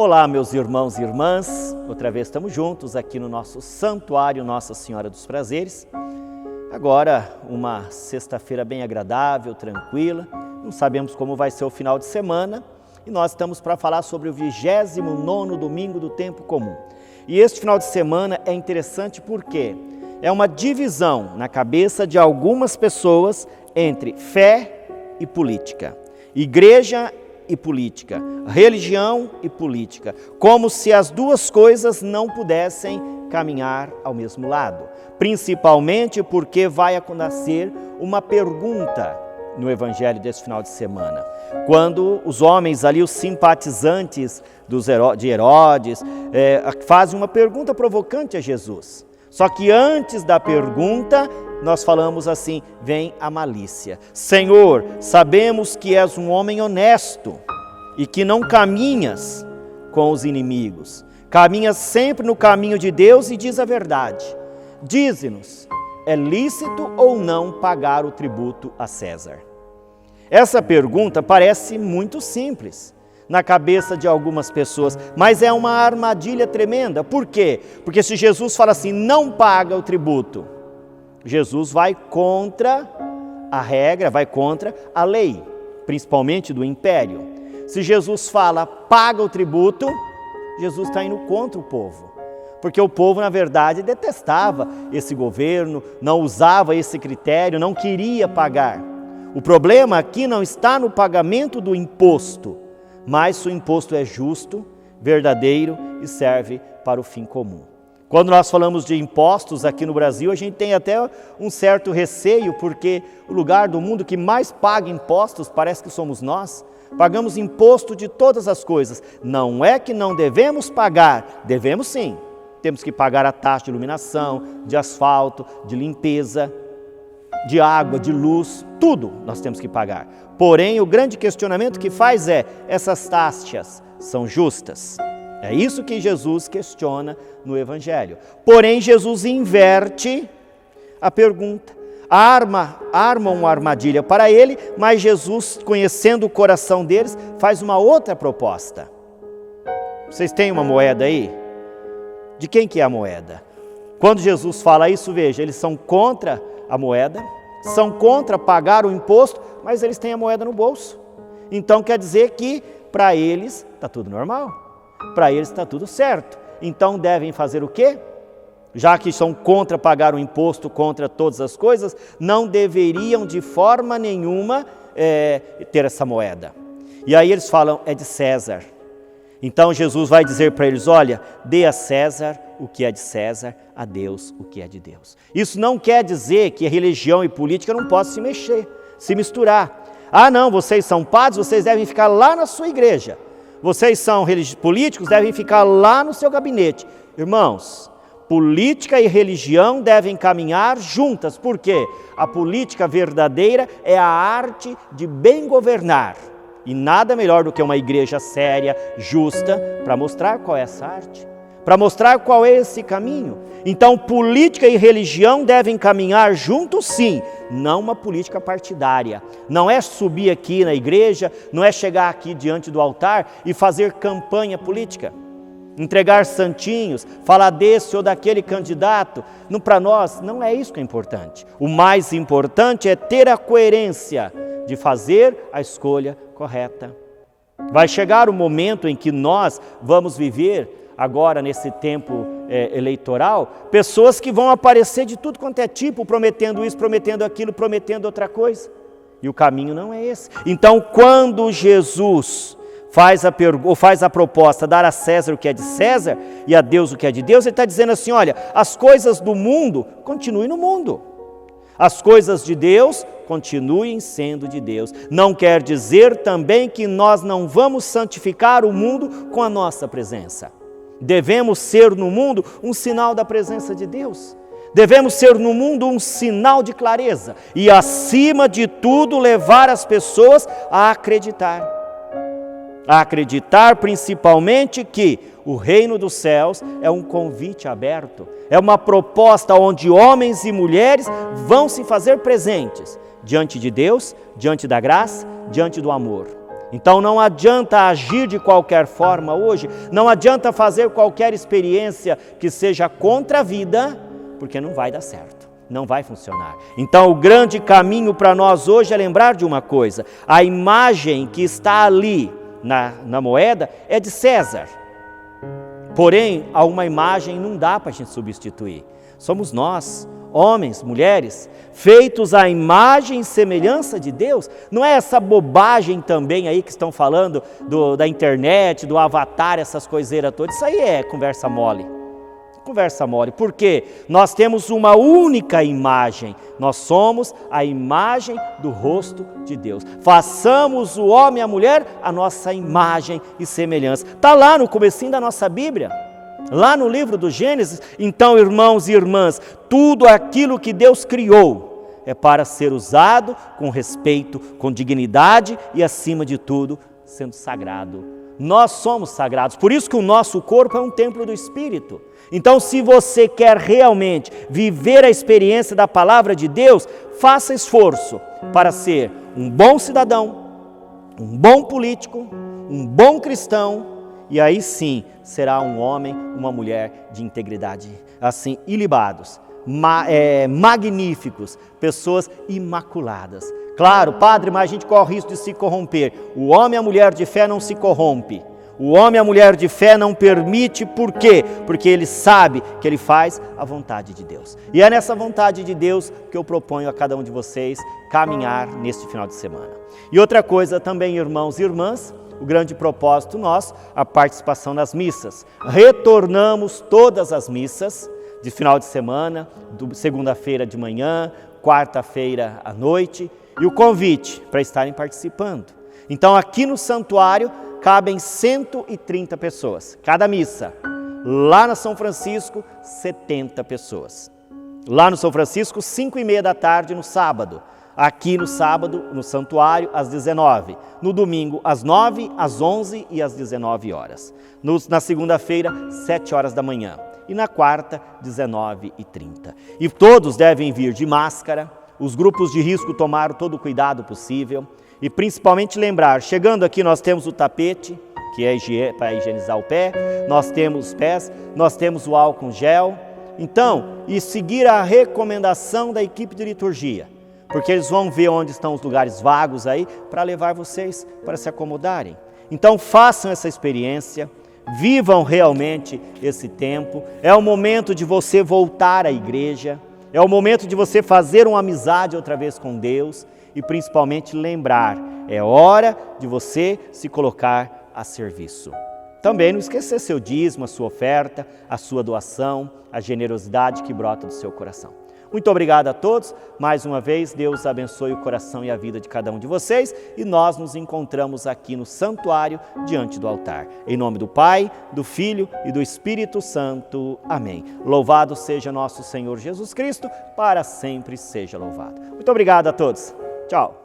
Olá, meus irmãos e irmãs, outra vez estamos juntos aqui no nosso Santuário Nossa Senhora dos Prazeres. Agora, uma sexta-feira bem agradável, tranquila, não sabemos como vai ser o final de semana e nós estamos para falar sobre o 29º domingo do tempo comum. E este final de semana é interessante porque é uma divisão na cabeça de algumas pessoas entre fé e política, igreja e política, religião e política, como se as duas coisas não pudessem caminhar ao mesmo lado, principalmente porque vai acontecer uma pergunta no evangelho desse final de semana, quando os homens ali, os simpatizantes de Herodes, fazem uma pergunta provocante a Jesus. Só que antes da pergunta, nós falamos assim, vem a malícia. Senhor, sabemos que és um homem honesto e que não caminhas com os inimigos. Caminhas sempre no caminho de Deus e diz a verdade. Dize-nos, é lícito ou não pagar o tributo a César? Essa pergunta parece muito simples na cabeça de algumas pessoas, mas é uma armadilha tremenda. Por quê? Porque se Jesus fala assim, não paga o tributo, Jesus vai contra a regra, vai contra a lei, principalmente do império. Se Jesus fala, paga o tributo, Jesus está indo contra o povo. Porque o povo, na verdade, detestava esse governo, não usava esse critério, não queria pagar. O problema aqui não está no pagamento do imposto, mas se o imposto é justo, verdadeiro e serve para o fim comum. Quando nós falamos de impostos aqui no Brasil, a gente tem até um certo receio, porque o lugar do mundo que mais paga impostos parece que somos nós. Pagamos imposto de todas as coisas. Não é que não devemos pagar, devemos sim. Temos que pagar a taxa de iluminação, de asfalto, de limpeza, de água, de luz, tudo nós temos que pagar. Porém, o grande questionamento que faz é, essas taxas são justas? É isso que Jesus questiona no Evangelho. Porém, Jesus inverte a pergunta, arma uma armadilha para ele, mas Jesus, conhecendo o coração deles, faz uma outra proposta. Vocês têm uma moeda aí? De quem que é a moeda? Quando Jesus fala isso, veja, eles são contra a moeda, são contra pagar o imposto, mas eles têm a moeda no bolso. Então quer dizer que para eles está tudo normal, para eles está tudo certo. Então devem fazer o quê? Já que são contra pagar o imposto, contra todas as coisas, não deveriam de forma nenhuma ter essa moeda. E aí eles falam, é de César. Então Jesus vai dizer para eles, olha, dê a César o que é de César, a Deus o que é de Deus. Isso não quer dizer que a religião e política não possam se mexer, se misturar. Ah não, vocês são padres, vocês devem ficar lá na sua igreja. Vocês são políticos, devem ficar lá no seu gabinete. Irmãos, política e religião devem caminhar juntas, porque a política verdadeira é a arte de bem governar. E nada melhor do que uma igreja séria, justa, para mostrar qual é essa arte, para mostrar qual é esse caminho. Então, política e religião devem caminhar juntos sim, não uma política partidária. Não é subir aqui na igreja, não é chegar aqui diante do altar e fazer campanha política, entregar santinhos, falar desse ou daquele candidato. Para nós, não é isso que é importante. O mais importante é ter a coerência de fazer a escolha correta. Vai chegar o momento em que nós vamos viver, agora nesse tempo eleitoral, pessoas que vão aparecer de tudo quanto é tipo, prometendo isso, prometendo aquilo, prometendo outra coisa. E o caminho não é esse. Então, quando Jesus faz a proposta, dar a César o que é de César e a Deus o que é de Deus, ele está dizendo assim, olha, as coisas do mundo, continuem no mundo. As coisas de Deus continuem sendo de Deus. Não quer dizer também que nós não vamos santificar o mundo com a nossa presença. Devemos ser no mundo um sinal da presença de Deus. Devemos ser no mundo um sinal de clareza. E acima de tudo levar as pessoas a acreditar. A acreditar principalmente que o reino dos céus é um convite aberto. É uma proposta onde homens e mulheres vão se fazer presentes diante de Deus, diante da graça, diante do amor. Então não adianta agir de qualquer forma hoje, não adianta fazer qualquer experiência que seja contra a vida, porque não vai dar certo, não vai funcionar. Então o grande caminho para nós hoje é lembrar de uma coisa: a imagem que está ali na moeda é de César. Porém, a uma imagem não dá para a gente substituir. Somos nós, homens, mulheres, feitos à imagem e semelhança de Deus. Não é essa bobagem também aí que estão falando da internet, do avatar, essas coiseiras todas. Isso aí é conversa mole. Conversa mole, porque nós temos uma única imagem. Nós somos a imagem do rosto de Deus. Façamos o homem e a mulher a nossa imagem e semelhança. Está lá no comecinho da nossa Bíblia. Lá no livro do Gênesis. Então, irmãos e irmãs, tudo aquilo que Deus criou é para ser usado com respeito, com dignidade e, acima de tudo, sendo sagrado. Nós somos sagrados, por isso que o nosso corpo é um templo do Espírito. Então, se você quer realmente viver a experiência da palavra de Deus, faça esforço para ser um bom cidadão, um bom político, um bom cristão, e aí sim será um homem, uma mulher de integridade, assim, ilibados, magníficos, pessoas imaculadas. Claro, padre, mas a gente corre o risco de se corromper. O homem e a mulher de fé não se corrompe. O homem e a mulher de fé não permite, por quê? Porque ele sabe que ele faz a vontade de Deus. E é nessa vontade de Deus que eu proponho a cada um de vocês caminhar neste final de semana. E outra coisa também, irmãos e irmãs, o grande propósito nosso, a participação nas missas. Retornamos todas as missas de final de semana, segunda-feira de manhã, quarta-feira à noite, e o convite para estarem participando. Então aqui no santuário cabem 130 pessoas, cada missa. Lá na São Francisco, 70 pessoas. Lá no São Francisco, 5h30 da tarde no sábado. Aqui no sábado, no santuário, às 19h. No domingo, às 9h, às 11h e às 19 horas. Na segunda-feira, 7 horas da manhã. E na quarta, 19h30. E todos devem vir de máscara. Os grupos de risco tomaram todo o cuidado possível. E principalmente lembrar, chegando aqui nós temos o tapete, que é para higienizar o pé, nós temos os pés, nós temos o álcool gel. Então, e seguir a recomendação da equipe de liturgia, porque eles vão ver onde estão os lugares vagos aí, para levar vocês para se acomodarem. Então façam essa experiência, vivam realmente esse tempo, é o momento de você voltar à igreja, é o momento de você fazer uma amizade outra vez com Deus, e principalmente lembrar, é hora de você se colocar a serviço. Também não esquecer seu dízimo, a sua oferta, a sua doação, a generosidade que brota do seu coração. Muito obrigado a todos, mais uma vez Deus abençoe o coração e a vida de cada um de vocês e nós nos encontramos aqui no santuário diante do altar. Em nome do Pai, do Filho e do Espírito Santo. Amém. Louvado seja nosso Senhor Jesus Cristo, para sempre seja louvado. Muito obrigado a todos. Tchau.